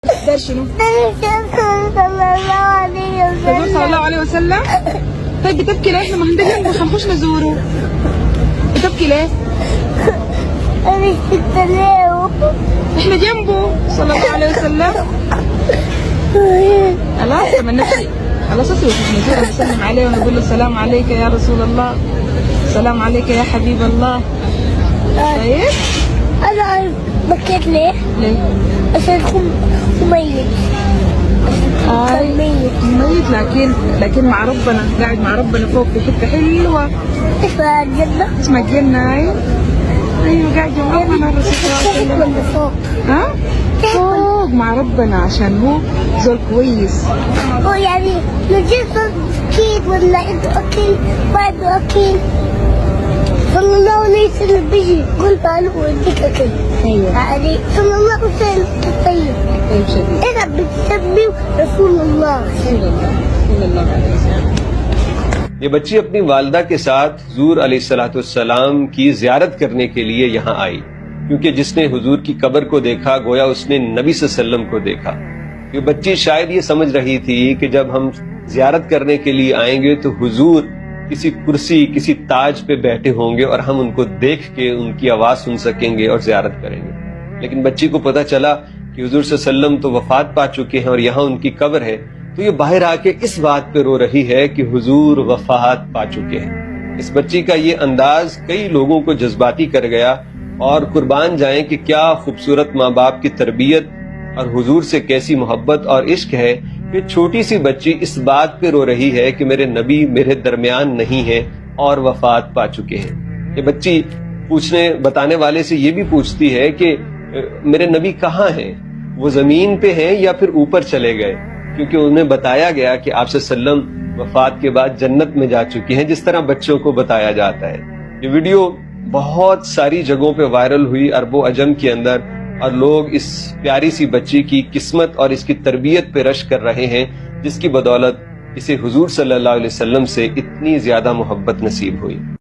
دار شنو؟ صلى الله عليه الرسول صلى الله عليه وسلم. طيب بتبكي ليه؟ احنا ما هنده جنبه حنخش نزوره. بتبكي ليه؟ أنا اشتريته. احنا جنبه صلى الله عليه وسلم. خلاص طب نفسي خلاص اسوي نزوره نسلم عليه ونقول له السلام عليك يا رسول الله، السلام عليك يا حبيب الله. طيب أنا عارف بكيت ليه؟ ليه؟ عشان هو ميت. كان ميت لكن مع ربنا، قاعد مع ربنا فوق في حته حلوه اسمها الجنة. اسمها الجنه. ايوه قاعد مع ربنا الرسول صلى الله عليه وسلم. من فوق. ها؟ فوق مع ربنا عشان هو زول كويس. هو يعني نجيب أكيد ولا أنتوا أكيد بعده أكيد. صلى الله عليه وسلم بيجي قلت له وديك أكيد. ايوه يعني صلى الله عليه وسلم طيب. طيب شديد. أنا بتسمي رسول الله. صلى الله عليه وسلم. یہ بچی اپنی والدہ کے ساتھ حضور علیہ السلام کی زیارت کرنے کے لیے یہاں آئی، کیونکہ جس نے حضور کی قبر کو دیکھا گویا اس نے نبی صلی اللہ علیہ وسلم کو دیکھا۔ یہ بچی شاید یہ سمجھ رہی تھی کہ جب ہم زیارت کرنے کے لیے آئیں گے تو حضور کسی کرسی کسی تاج پہ بیٹھے ہوں گے اور ہم ان کو دیکھ کے ان کی آواز سن سکیں گے اور زیارت کریں گے۔ لیکن بچی کو پتہ چلا کہ حضور صلی اللہ علیہ وسلم تو وفات پا چکے ہیں اور یہاں ان کی قبر ہے، تو یہ باہر آ کے اس بات پہ رو رہی ہے کہ حضور وفات پا چکے ہیں۔ اس بچی کا یہ انداز کئی لوگوں کو جذباتی کر گیا، اور قربان جائیں کہ کیا خوبصورت ماں باپ کی تربیت اور حضور سے کیسی محبت اور عشق ہے کہ چھوٹی سی بچی اس بات پہ رو رہی ہے کہ میرے نبی میرے درمیان نہیں ہیں اور وفات پا چکے ہیں۔ یہ بچی بتانے والے سے یہ بھی پوچھتی ہے کہ میرے نبی کہاں ہیں، وہ زمین پہ ہیں یا پھر اوپر چلے گئے، کیونکہ انہیں بتایا گیا کہ آپ صلی اللہ علیہ وسلم وفات کے بعد جنت میں جا چکے ہیں، جس طرح بچوں کو بتایا جاتا ہے۔ یہ ویڈیو بہت ساری جگہوں پہ وائرل ہوئی عرب و عجم کے اندر، اور لوگ اس پیاری سی بچی کی قسمت اور اس کی تربیت پہ رشک کر رہے ہیں، جس کی بدولت اسے حضور صلی اللہ علیہ وسلم سے اتنی زیادہ محبت نصیب ہوئی۔